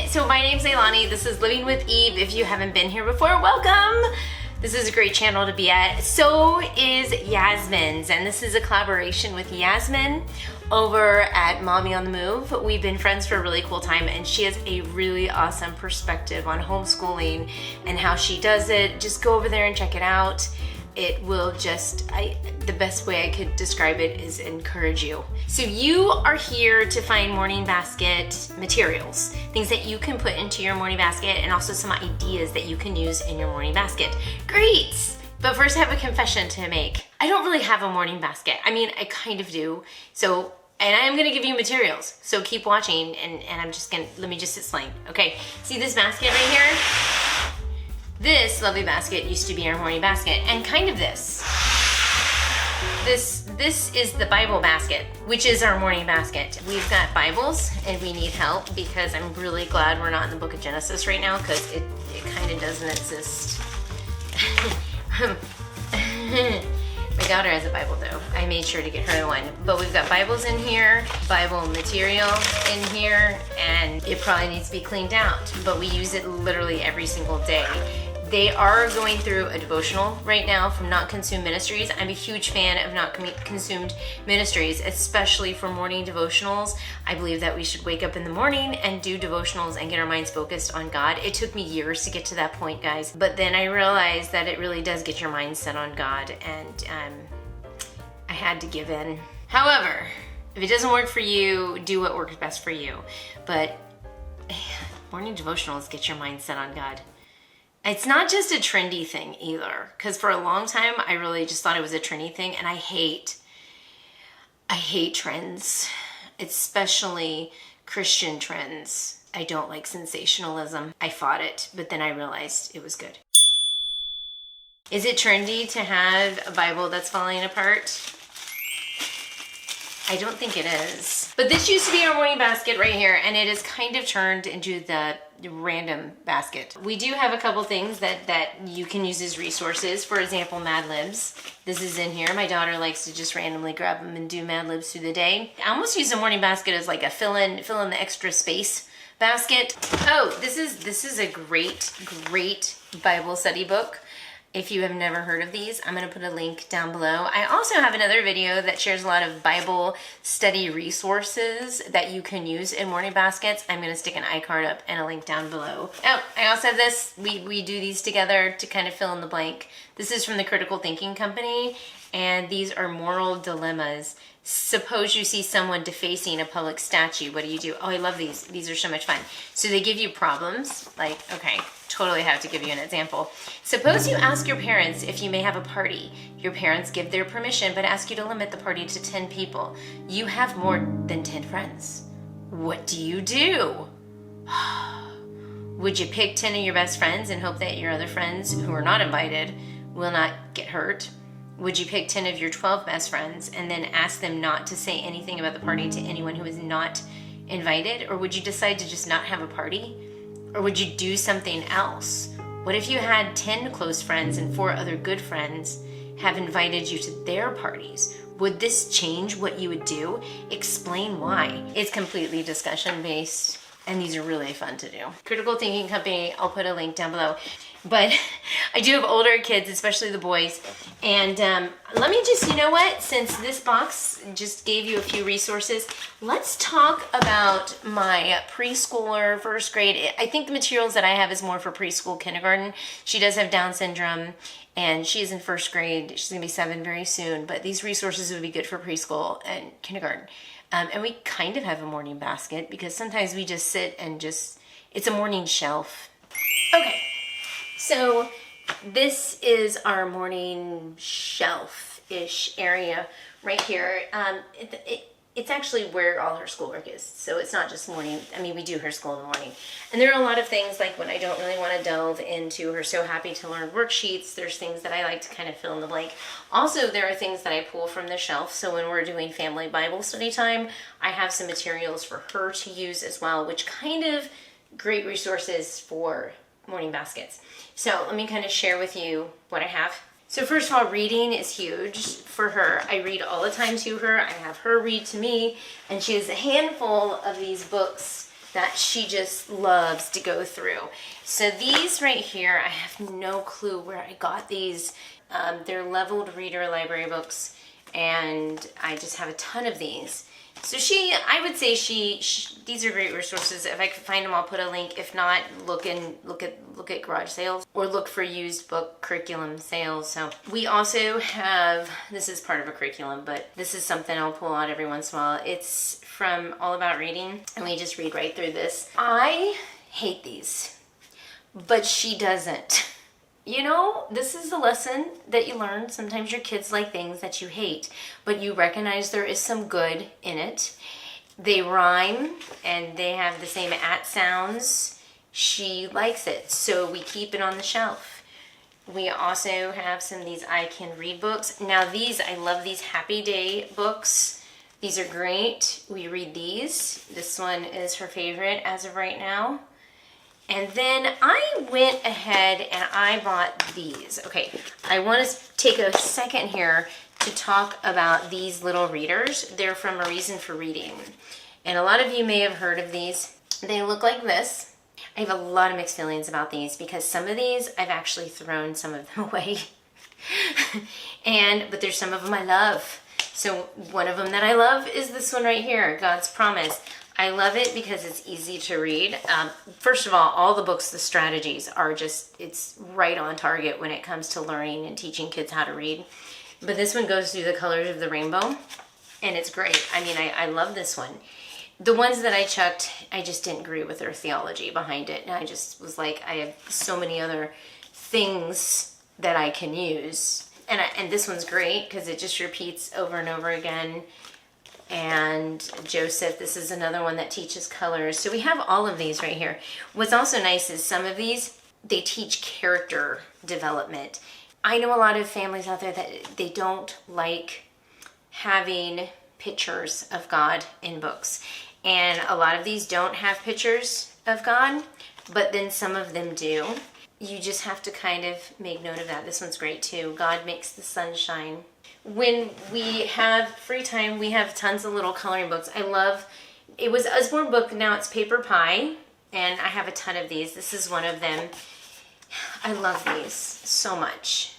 So my name's Leilani. This is Living with Eve. If you haven't been here before, welcome. This is a great channel to be at. So is Yasmin's, and this is a collaboration with Yasmin over at Mommy on the Move. We've been friends for a really cool time, and she has a really awesome perspective on homeschooling and how she does it. Just go over there and check it out. It will just, the best way I could describe it is encourage you. So you are here to find morning basket materials, things that you can put into your morning basket, and also some ideas that you can use in your morning basket. Great! But first I have a confession to make. I don't really have a morning basket. I mean, I kind of do. So, and I'm gonna give you materials. So keep watching, and I'm just gonna, let me just explain. Okay, see this basket right here? This lovely basket used to be our morning basket, and kind of this. This is the Bible basket, which is our morning basket. We've got Bibles, and we need help because I'm really glad we're not in the book of Genesis right now, because it kind of doesn't exist. My daughter has a Bible though. I made sure to get her one. But we've got Bibles in here, Bible material in here, and it probably needs to be cleaned out. But we use it literally every single day. They are going through a devotional right now from Not Consumed Ministries. I'm a huge fan of Not Consumed Ministries, especially for morning devotionals. I believe that we should wake up in the morning and do devotionals and get our minds focused on God. It took me years to get to that point, guys. But then I realized that it really does get your mind set on God, and I had to give in. However, if it doesn't work for you, do what works best for you. But morning devotionals get your mind set on God. It's not just a trendy thing either, because for a long time I really just thought it was a trendy thing, and I hate trends, especially Christian trends. I don't like sensationalism. I fought it, but then I realized it was good. Is it trendy to have a Bible that's falling apart? I don't think it is. But this used to be our morning basket right here, and it is kind of turned into the random basket. We do have a couple things that you can use as resources. For example, Mad Libs. This is in here. My daughter likes to just randomly grab them and do Mad Libs through the day. I almost use the morning basket as like a fill in the extra space basket. Oh, this is a great Bible study book. If you have never heard of these, I'm going to put a link down below. I also have another video that shares a lot of Bible study resources that you can use in morning baskets. I'm going to stick an iCard up and a link down below. Oh, I also have this. We do these together to kind of fill in the blank. This is from the Critical Thinking Company, and these are moral dilemmas. Suppose you see someone defacing a public statue. What do you do? Oh, I love these. These are so much fun. So they give you problems. Like, okay, totally have to give you an example. Suppose you ask your parents if you may have a party. Your parents give their permission, but ask you to limit the party to 10 people. You have more than 10 friends. What do you do? Would you pick 10 of your best friends and hope that your other friends who are not invited will not get hurt? Would you pick 10 of your 12 best friends and then ask them not to say anything about the party to anyone who is not invited? Or would you decide to just not have a party? Or would you do something else? What if you had 10 close friends and 4 other good friends have invited you to their parties? Would this change what you would do? Explain why. It's completely discussion based, and these are really fun to do. Critical Thinking Company, I'll put a link down below. But I do have older kids, especially the boys. And let me just, you know what? Since this box just gave you a few resources, let's talk about my preschooler, first grade. I think the materials that I have is more for preschool, kindergarten. She does have Down syndrome, and she is in first grade. She's gonna be 7 very soon. But these resources would be good for preschool and kindergarten. And we kind of have a morning basket because sometimes we just sit and it's a morning shelf. Okay. So this is our morning shelf-ish area right here. It's actually where all her schoolwork is. So it's not just morning. I mean, we do her school in the morning. And there are a lot of things like when I don't really want to delve into her So Happy to Learn worksheets, there's things that I like to kind of fill in the blank. Also, there are things that I pull from the shelf. So when we're doing family Bible study time, I have some materials for her to use as well, which kind of great resources for morning baskets. So let me kind of share with you what I have. So first of all, reading is huge for her. I read all the time to her. I have her read to me, and she has a handful of these books that she just loves to go through. So these right here, I have no clue where I got these. They're leveled reader library books, and I just have a ton of these. So I would say these are great resources. If I could find them, I'll put a link. If not, look at garage sales or look for used book curriculum sales. So we also have, this is part of a curriculum, but this is something I'll pull out every once in a while. It's from All About Reading, and we just read right through this. I hate these, but she doesn't. You know, this is a lesson that you learn. Sometimes your kids like things that you hate, but you recognize there is some good in it. They rhyme and they have the same at sounds. She likes it, so we keep it on the shelf. We also have some of these I Can Read books. Now these, I love these Happy Day books. These are great. We read these. This one is her favorite as of right now. And then I went ahead and I bought these. Okay, I want to take a second here to talk about these little readers. They're from A Reason for Reading. And a lot of you may have heard of these. They look like this. I have a lot of mixed feelings about these because some of these, I've actually thrown some of them away. But there's some of them I love. So one of them that I love is this one right here, God's Promise. I love it because it's easy to read. First of all the books, the strategies are just, it's right on target when it comes to learning and teaching kids how to read. But this one goes through the colors of the rainbow, and it's great. I mean, I love this one. The ones that I chucked, I just didn't agree with their theology behind it. And I just was like, I have so many other things that I can use. And this one's great because it just repeats over and over again. And Joseph, this is another one that teaches colors. So we have all of these right here. What's also nice is some of these, they teach character development. I know a lot of families out there that they don't like having pictures of God in books. And a lot of these don't have pictures of God, but then some of them do. You just have to kind of make note of that. This one's great too. God makes the sun shine. When we have free time, we have tons of little coloring books. It was Usborne book, now it's Paper Pie, and I have a ton of these. This is one of them. I love these so much.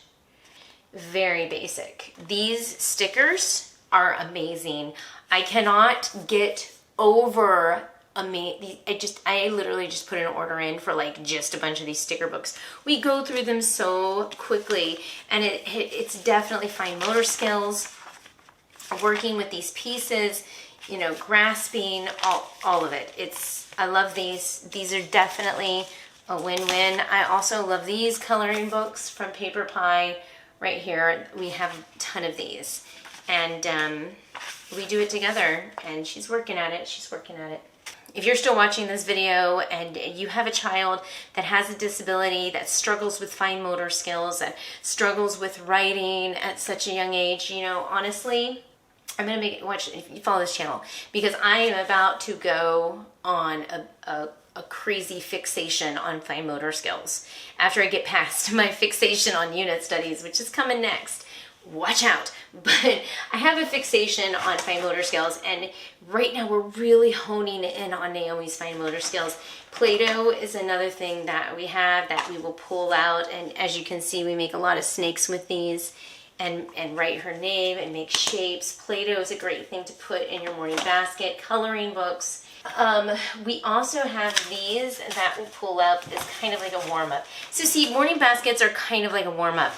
Very basic. These stickers are amazing. I cannot get over I literally just put an order in for like just a bunch of these sticker books. We go through them so quickly, and it's definitely fine motor skills, working with these pieces, you know, grasping, all of it. I love these. These are definitely a win-win. I also love these coloring books from Paper Pie right here. We have a ton of these, and we do it together, and she's working at it. If you're still watching this video and you have a child that has a disability, that struggles with fine motor skills, that struggles with writing at such a young age, you know, honestly, I'm going to watch if you follow this channel, because I am about to go on a crazy fixation on fine motor skills after I get past my fixation on unit studies, which is coming next. Watch out. But I have a fixation on fine motor skills, and right now we're really honing in on Naomi's fine motor skills. Play-Doh is another thing that we have that we will pull out, and as you can see, we make a lot of snakes with these and write her name and make shapes. Play-Doh is a great thing to put in your morning basket. Coloring books. We also have these that will pull up as kind of like a warm-up. So see, morning baskets are kind of like a warm-up.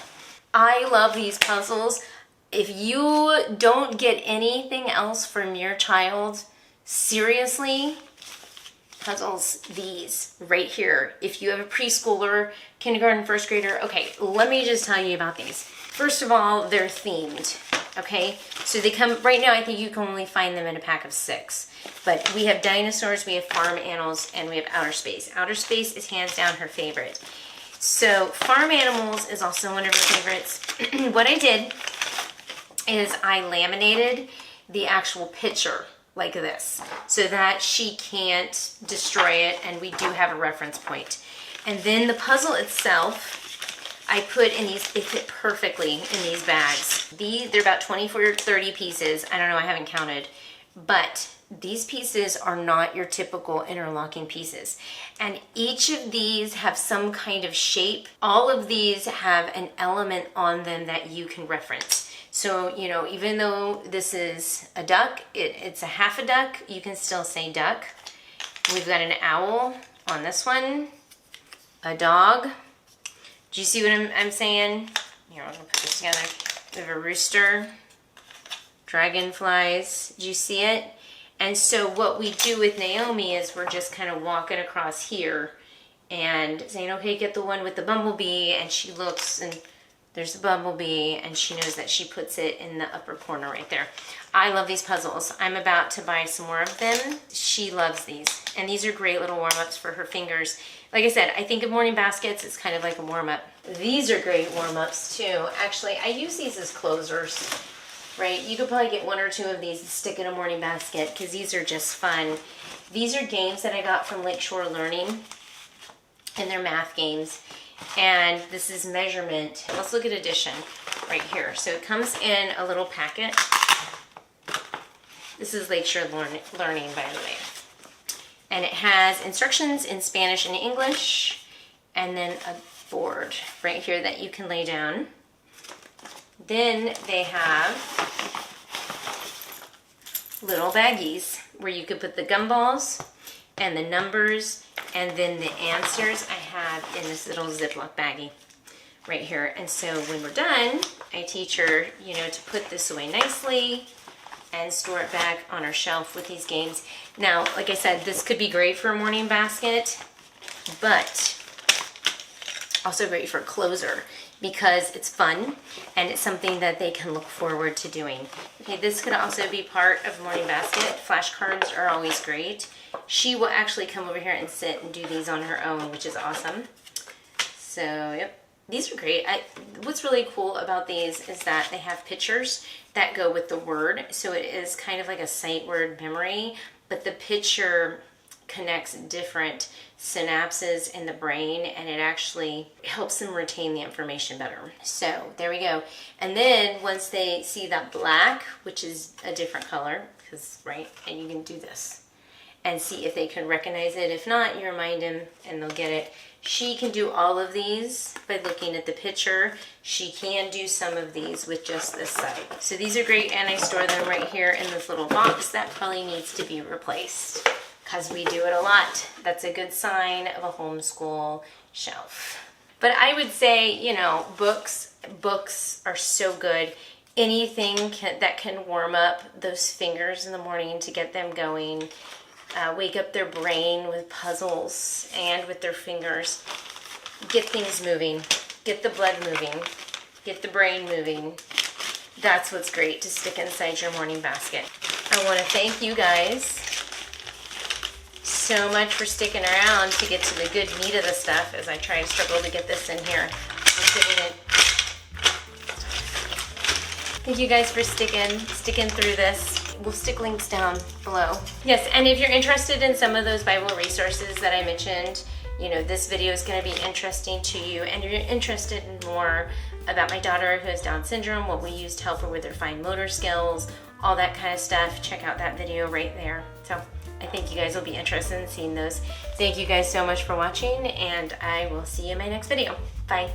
I love these puzzles. If you don't get anything else from your child, seriously, puzzles, these right here. If you have a preschooler, kindergarten, first grader, okay, let me just tell you about these. First of all, they're themed, okay? So they come, right now I think you can only find them in a pack of 6. But we have dinosaurs, we have farm animals, and we have outer space. Outer space is hands down her favorite. So farm animals is also one of her favorites. What I did is I laminated the actual picture like this so that she can't destroy it, and we do have a reference point. And then the puzzle itself, I put in these, they fit perfectly in these bags. They're about 24 or 30 pieces. I don't know, I haven't counted, but these pieces are not your typical interlocking pieces. And each of these have some kind of shape. All of these have an element on them that you can reference. So, you know, even though this is a duck, it's a half a duck, you can still say duck. We've got an owl on this one, a dog. Do you see what I'm saying? Here, I'm gonna put this together. We have a rooster, dragonflies. Do you see it? And so what we do with Naomi is we're just kind of walking across here and saying, okay, get the one with the bumblebee. And she looks and there's the bumblebee and she knows that she puts it in the upper corner right there. I love these puzzles. I'm about to buy some more of them. She loves these. And these are great little warm-ups for her fingers. Like I said, I think of morning baskets, it's kind of like a warm-up. These are great warm-ups too. Actually, I use these as closers. Right, you could probably get 1 or 2 of these to stick in a morning basket because these are just fun. These are games that I got from Lakeshore Learning, and they're math games. And this is measurement. Let's look at addition right here. So it comes in a little packet. This is Lakeshore Learning, by the way. And it has instructions in Spanish and English, and then a board right here that you can lay down. Then they have little baggies where you could put the gumballs and the numbers and then the answers I have in this little Ziploc baggie right here. And so when we're done, I teach her, you know, to put this away nicely and store it back on our shelf with these games. Now, like I said, this could be great for a morning basket, but also great for a closer, because it's fun and it's something that they can look forward to doing. Okay, this could also be part of morning basket. Flashcards are always great. She will actually come over here and sit and do these on her own, which is awesome. So, yep, these are great. What's really cool about these is that they have pictures that go with the word. So it is kind of like a sight word memory, but the picture connects different synapses in the brain and it actually helps them retain the information better. So there we go. And then once they see that black, which is a different color, because right, and you can do this and see if they can recognize it. If not, you remind them and they'll get it. She can do all of these by looking at the picture. She can do some of these with just this side. So these are great, and I store them right here in this little box that probably needs to be replaced, because we do it a lot. That's a good sign of a homeschool shelf. But I would say, you know, books are so good. Anything that can warm up those fingers in the morning to get them going, wake up their brain with puzzles and with their fingers, get things moving, get the blood moving, get the brain moving. That's what's great to stick inside your morning basket. I want to thank you guys so much for sticking around to get to the good meat of the stuff as I try and struggle to get this in here. Thank you guys for sticking through this. We'll stick links down below. Yes, and if you're interested in some of those Bible resources that I mentioned, you know, this video is going to be interesting to you, and you're interested in more about my daughter who has Down syndrome, what we use to help her with her fine motor skills, all that kind of stuff, check out that video right there. So I think you guys will be interested in seeing those. Thank you guys so much for watching, and I will see you in my next video. Bye.